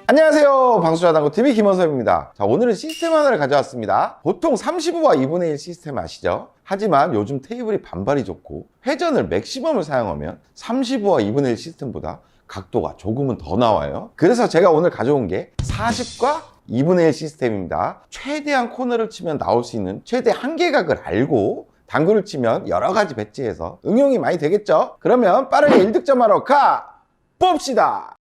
안녕하세요, 방수자당구TV 김원섭입니다. 자, 오늘은 시스템 하나를 가져왔습니다. 보통 35와 2분의 1 시스템 아시죠? 하지만 요즘 테이블이 반발이 좋고 회전을 맥시멈을 사용하면 35와 2분의 1 시스템보다 각도가 조금은 더 나와요. 그래서 제가 오늘 가져온 게 40과 2분의 1 시스템입니다. 최대한 코너를 치면 나올 수 있는 최대 한계각을 알고 당구를 치면 여러 가지 배치해서 응용이 많이 되겠죠? 그러면 빠르게 1득점하러 가 봅시다.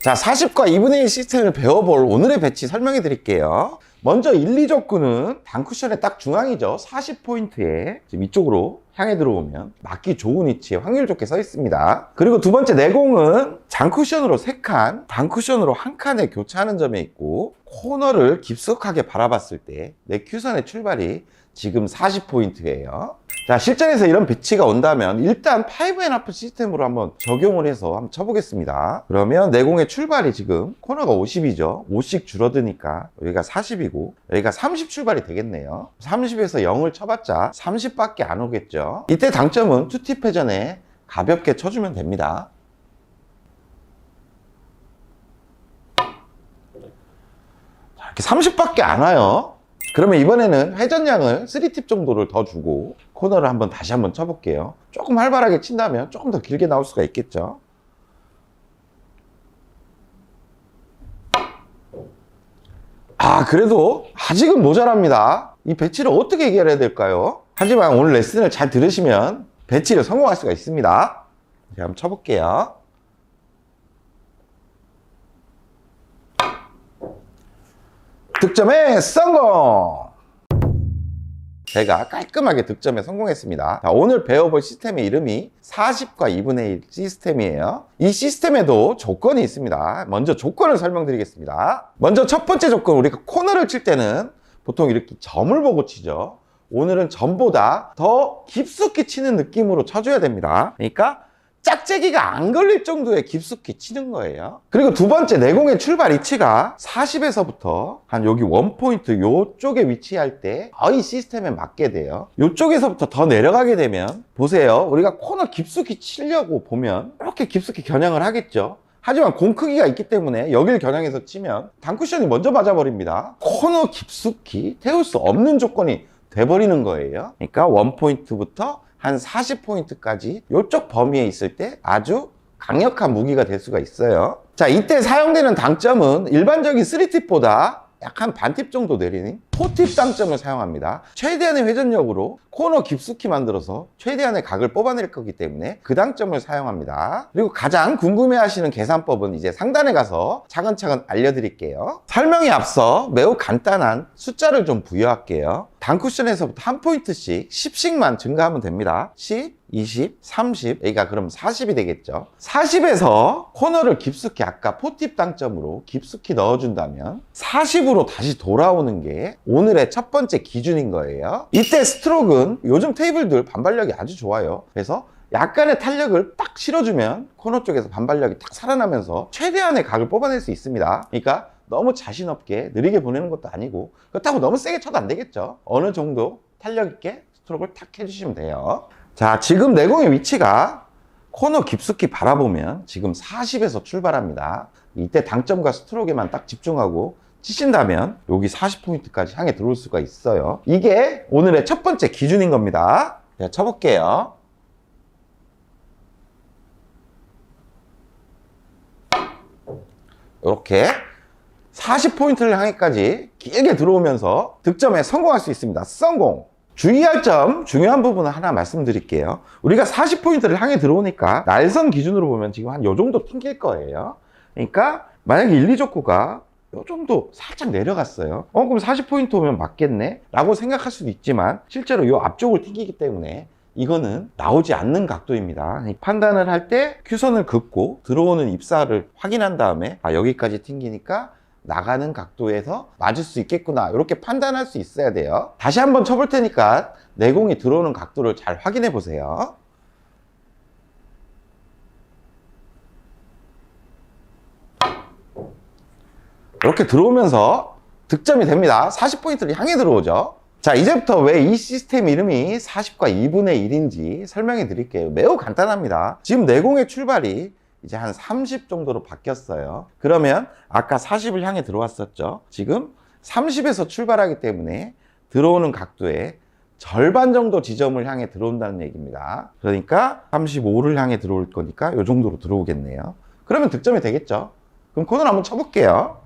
자, 40과 2분의 1 시스템을 배워볼 오늘의 배치 설명해 드릴게요. 먼저 1, 2족구는 단쿠션의 딱 중앙이죠. 40포인트에 지금 이쪽으로 향해 들어오면 맞기 좋은 위치에 확률 좋게 서 있습니다. 그리고 두 번째 내공은 장쿠션으로 3칸, 단쿠션으로 1칸에 교차하는 점에 있고 코너를 깊숙하게 바라봤을 때 내 큐선의 출발이 지금 40포인트예요. 자, 실전에서 이런 배치가 온다면 일단 5&1 시스템으로 한번 적용을 해서 한번 쳐보겠습니다. 그러면 내공의 출발이 지금 코너가 50이죠. 5씩 줄어드니까 여기가 40이고 여기가 30 출발이 되겠네요. 30에서 0을 쳐봤자 30밖에 안 오겠죠. 이때 당점은 투팁 회전에 가볍게 쳐주면 됩니다. 자, 이렇게 30밖에 안 와요. 그러면 이번에는 회전량을 3팁 정도를 더 주고 코너를 다시 한번 쳐볼게요. 조금 활발하게 친다면 조금 더 길게 나올 수가 있겠죠. 그래도 아직은 모자랍니다. 이 배치를 어떻게 해결해야 될까요? 하지만 오늘 레슨을 잘 들으시면 배치를 성공할 수가 있습니다. 제가 한번 쳐볼게요. 득점에 성공! 제가 깔끔하게 득점에 성공했습니다. 자, 오늘 배워볼 시스템의 이름이 40과 2분의 1 시스템이에요. 이 시스템에도 조건이 있습니다. 먼저 조건을 설명드리겠습니다. 먼저 첫 번째 조건, 우리가 코너를 칠 때는 보통 이렇게 점을 보고 치죠. 오늘은 점보다 더 깊숙이 치는 느낌으로 쳐줘야 됩니다. 그러니까 짝재기가 안 걸릴 정도의 깊숙이 치는 거예요. 그리고 두 번째, 내공의 출발 위치가 40에서부터 한 여기 원포인트 요쪽에 위치할 때 거의 시스템에 맞게 돼요. 요쪽에서부터 더 내려가게 되면 보세요. 우리가 코너 깊숙이 치려고 보면 이렇게 깊숙이 겨냥을 하겠죠. 하지만 공 크기가 있기 때문에 여기를 겨냥해서 치면 단쿠션이 먼저 맞아버립니다. 코너 깊숙이 태울 수 없는 조건이 돼버리는 거예요. 그러니까 원포인트부터 한 40포인트까지 이쪽 범위에 있을 때 아주 강력한 무기가 될 수가 있어요. 자, 이때 사용되는 당점은 일반적인 3팁보다 약 한 반팁 정도 내리는 4팁 당점을 사용합니다. 최대한의 회전력으로 코너 깊숙이 만들어서 최대한의 각을 뽑아낼 거기 때문에 그 당점을 사용합니다. 그리고 가장 궁금해하시는 계산법은 이제 상단에 가서 차근차근 알려드릴게요. 설명에 앞서 매우 간단한 숫자를 좀 부여할게요. 단쿠션에서부터 한 포인트씩 10씩만 증가하면 됩니다. 10, 20, 30, 여기가 그럼 40이 되겠죠. 40에서 코너를 깊숙이 아까 4팁 당점으로 깊숙이 넣어준다면 40으로 다시 돌아오는 게 오늘의 첫 번째 기준인 거예요. 이때 스트로크는 요즘 테이블들 반발력이 아주 좋아요. 그래서 약간의 탄력을 딱 실어주면 코너 쪽에서 반발력이 딱 살아나면서 최대한의 각을 뽑아낼 수 있습니다. 그러니까 너무 자신 없게 느리게 보내는 것도 아니고 그렇다고 너무 세게 쳐도 안 되겠죠. 어느 정도 탄력 있게 스트로크를 탁 해주시면 돼요. 자, 지금 내공의 위치가 코너 깊숙이 바라보면 지금 40에서 출발합니다. 이때 당점과 스트로크에만 딱 집중하고 치신다면 여기 40포인트까지 향해 들어올 수가 있어요. 이게 오늘의 첫 번째 기준인 겁니다. 제가 쳐볼게요. 이렇게 40포인트를 향해까지 길게 들어오면서 득점에 성공할 수 있습니다. 성공! 주의할 점, 중요한 부분을 하나 말씀드릴게요. 우리가 40포인트를 향해 들어오니까 날선 기준으로 보면 지금 한 요 정도 튕길 거예요. 그러니까 만약에 1, 2족구가 요 정도 살짝 내려갔어요. 그럼 40포인트 오면 맞겠네? 라고 생각할 수도 있지만 실제로 요 앞쪽을 튕기기 때문에 이거는 나오지 않는 각도입니다. 판단을 할 때 큐선을 긋고 들어오는 입사를 확인한 다음에 여기까지 튕기니까 나가는 각도에서 맞을 수 있겠구나, 이렇게 판단할 수 있어야 돼요. 다시 한번 쳐볼 테니까 내공이 들어오는 각도를 잘 확인해 보세요. 이렇게 들어오면서 득점이 됩니다. 40포인트를 향해 들어오죠. 자, 이제부터 왜 이 시스템 이름이 40과 2분의 1인지 설명해 드릴게요. 매우 간단합니다. 지금 내공의 출발이 이제 한 30 정도로 바뀌었어요. 그러면 아까 40을 향해 들어왔었죠. 지금 30에서 출발하기 때문에 들어오는 각도의 절반 정도 지점을 향해 들어온다는 얘기입니다. 그러니까 35를 향해 들어올 거니까 이 정도로 들어오겠네요. 그러면 득점이 되겠죠. 그럼 코너를 한번 쳐볼게요.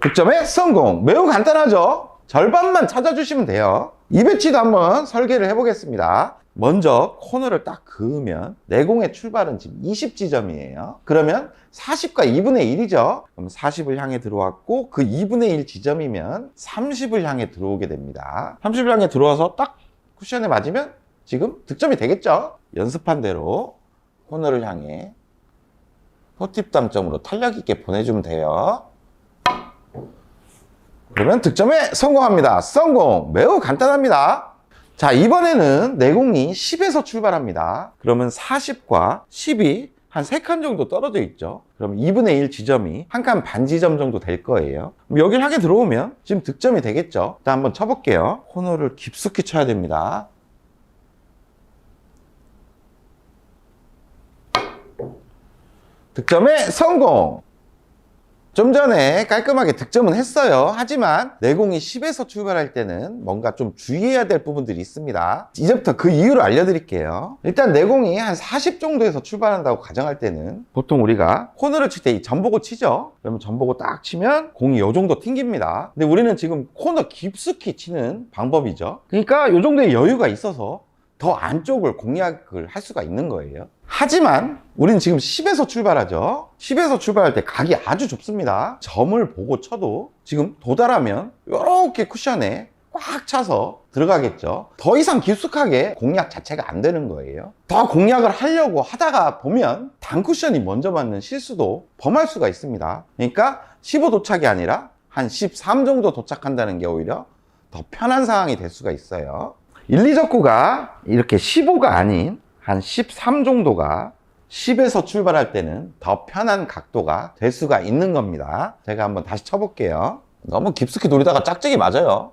득점의 성공. 매우 간단하죠? 절반만 찾아주시면 돼요. 이 배치도 한번 설계를 해보겠습니다. 먼저 코너를 딱 그으면 내공의 출발은 지금 20지점이에요. 그러면 40과 2분의 1이죠. 그럼 40을 향해 들어왔고 그 2분의 1 지점이면 30을 향해 들어오게 됩니다. 30을 향해 들어와서 딱 쿠션에 맞으면 지금 득점이 되겠죠. 연습한 대로 코너를 향해 포팁 담점으로 탄력 있게 보내주면 돼요. 그러면 득점에 성공합니다. 성공! 매우 간단합니다. 자, 이번에는 내공이 10에서 출발합니다. 그러면 40과 10이 한 3칸 정도 떨어져 있죠. 그럼 2분의 1 지점이 한 칸 반 지점 정도 될 거예요. 그럼 여기를 향해 들어오면 지금 득점이 되겠죠. 일단 한번 쳐볼게요. 코너를 깊숙이 쳐야 됩니다. 득점에 성공! 좀 전에 깔끔하게 득점은 했어요. 하지만 내공이 10에서 출발할 때는 뭔가 좀 주의해야 될 부분들이 있습니다. 이제부터 그 이유를 알려드릴게요. 일단 내공이 한 40 정도에서 출발한다고 가정할 때는 보통 우리가 코너를 칠 때 이 전보고 치죠. 그러면 전보고 딱 치면 공이 이 정도 튕깁니다. 근데 우리는 지금 코너 깊숙이 치는 방법이죠. 그러니까 이 정도의 여유가 있어서 더 안쪽을 공략을 할 수가 있는 거예요. 하지만 우리는 지금 10에서 출발하죠. 10에서 출발할 때 각이 아주 좁습니다. 점을 보고 쳐도 지금 도달하면 이렇게 쿠션에 꽉 차서 들어가겠죠. 더 이상 깊숙하게 공략 자체가 안 되는 거예요. 더 공략을 하려고 하다가 보면 단쿠션이 먼저 맞는 실수도 범할 수가 있습니다. 그러니까 15 도착이 아니라 한 13 정도 도착한다는 게 오히려 더 편한 상황이 될 수가 있어요. 1, 2적구가 이렇게 15가 아닌 한 13 정도가 10에서 출발할 때는 더 편한 각도가 될 수가 있는 겁니다. 제가 한번 다시 쳐볼게요. 너무 깊숙이 노리다가 짝짝이 맞아요.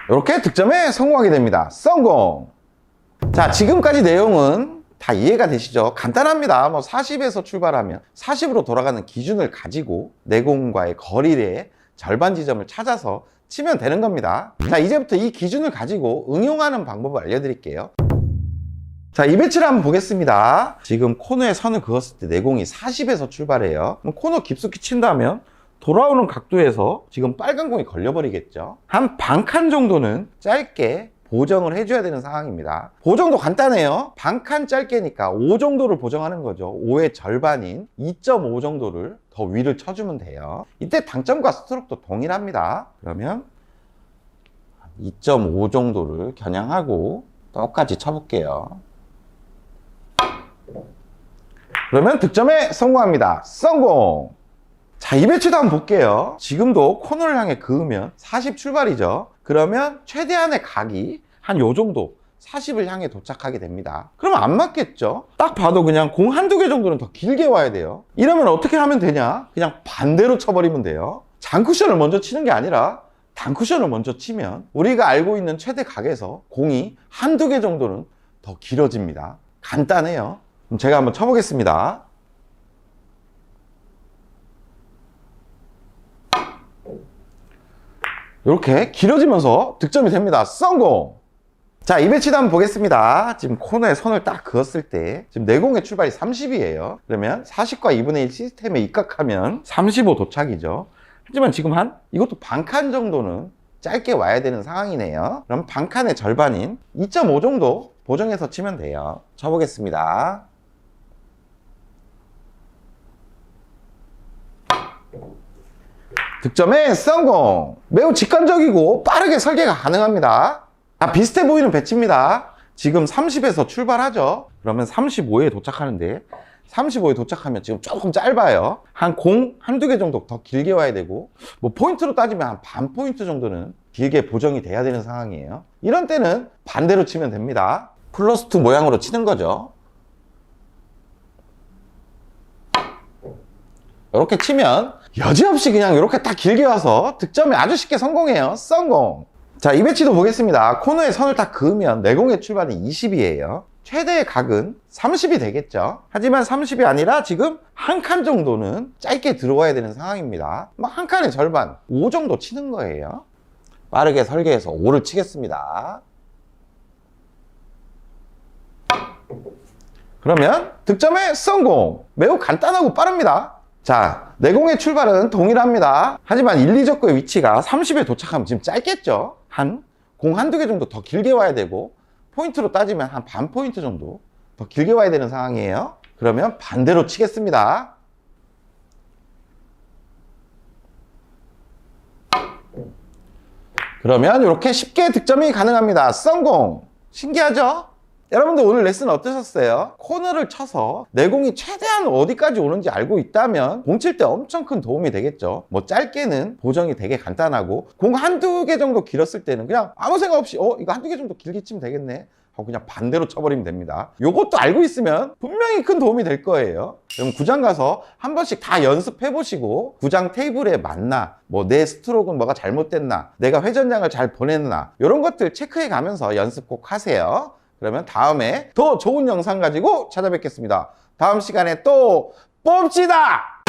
이렇게 득점에 성공하게 됩니다. 성공! 자, 지금까지 내용은 다 이해가 되시죠? 간단합니다. 뭐 40에서 출발하면 40으로 돌아가는 기준을 가지고 내공과의 거리의 절반 지점을 찾아서 치면 되는 겁니다. 자, 이제부터 이 기준을 가지고 응용하는 방법을 알려드릴게요. 자, 이 배치를 한번 보겠습니다. 지금 코너에 선을 그었을 때 내공이 40에서 출발해요. 그럼 코너 깊숙이 친다면 돌아오는 각도에서 지금 빨간 공이 걸려버리겠죠. 한 반 칸 정도는 짧게 보정을 해줘야 되는 상황입니다. 보정도 간단해요. 반 칸 짧게니까 5 정도를 보정하는 거죠. 5의 절반인 2.5 정도를 더 위를 쳐주면 돼요. 이때 당점과 스트로크도 동일합니다. 그러면 2.5 정도를 겨냥하고 똑같이 쳐볼게요. 그러면 득점에 성공합니다. 성공! 자, 이 배치도 한번 볼게요. 지금도 코너를 향해 그으면 40 출발이죠. 그러면 최대한의 각이 한 요 정도 40을 향해 도착하게 됩니다. 그러면 안 맞겠죠? 딱 봐도 그냥 공 한두 개 정도는 더 길게 와야 돼요. 이러면 어떻게 하면 되냐? 그냥 반대로 쳐버리면 돼요. 장쿠션을 먼저 치는 게 아니라 단쿠션을 먼저 치면 우리가 알고 있는 최대 각에서 공이 한두 개 정도는 더 길어집니다. 간단해요. 그럼 제가 한번 쳐보겠습니다. 이렇게 길어지면서 득점이 됩니다. 성공! 자, 이 배치도 한번 보겠습니다. 지금 코너에 선을 딱 그었을 때 지금 내공의 출발이 30이에요. 그러면 40과 2분의 1 시스템에 입각하면 35 도착이죠. 하지만 지금 이것도 반 칸 정도는 짧게 와야 되는 상황이네요. 그럼 반 칸의 절반인 2.5 정도 보정해서 치면 돼요. 쳐보겠습니다. 득점에 성공! 매우 직관적이고 빠르게 설계가 가능합니다. 비슷해 보이는 배치입니다. 지금 30에서 출발하죠. 그러면 35에 도착하는데 35에 도착하면 지금 조금 짧아요. 한 공 한두 개 정도 더 길게 와야 되고 뭐 포인트로 따지면 한 반 포인트 정도는 길게 보정이 돼야 되는 상황이에요. 이런 때는 반대로 치면 됩니다. 플러스 2 모양으로 치는 거죠. 이렇게 치면 여지없이 그냥 이렇게 딱 길게 와서 득점에 아주 쉽게 성공해요. 성공. 자, 이 배치도 보겠습니다. 코너에 선을 딱 그으면 내공의 출발은 20이에요. 최대의 각은 30이 되겠죠. 하지만 30이 아니라 지금 한 칸 정도는 짧게 들어와야 되는 상황입니다. 막 한 칸의 절반, 5 정도 치는 거예요. 빠르게 설계해서 5를 치겠습니다. 그러면 득점에 성공! 매우 간단하고 빠릅니다. 자, 내공의 출발은 동일합니다. 하지만 1, 2적구의 위치가 30에 도착하면 지금 짧겠죠? 공 한두 개 정도 더 길게 와야 되고, 포인트로 따지면 한 반 포인트 정도 더 길게 와야 되는 상황이에요. 그러면 반대로 치겠습니다. 그러면 이렇게 쉽게 득점이 가능합니다. 성공! 신기하죠? 여러분들 오늘 레슨 어떠셨어요? 코너를 쳐서 내공이 최대한 어디까지 오는지 알고 있다면 공 칠 때 엄청 큰 도움이 되겠죠. 뭐 짧게는 보정이 되게 간단하고 공 한두 개 정도 길었을 때는 그냥 아무 생각 없이 이거 한두 개 정도 길게 치면 되겠네 하고 그냥 반대로 쳐버리면 됩니다. 요것도 알고 있으면 분명히 큰 도움이 될 거예요. 그럼 구장 가서 한 번씩 다 연습해 보시고 구장 테이블에 맞나, 뭐 내 스트로크는 뭐가 잘못됐나, 내가 회전량을 잘 보냈나, 이런 것들 체크해 가면서 연습 꼭 하세요. 그러면 다음에 더 좋은 영상 가지고 찾아뵙겠습니다. 다음 시간에 또 봅시다!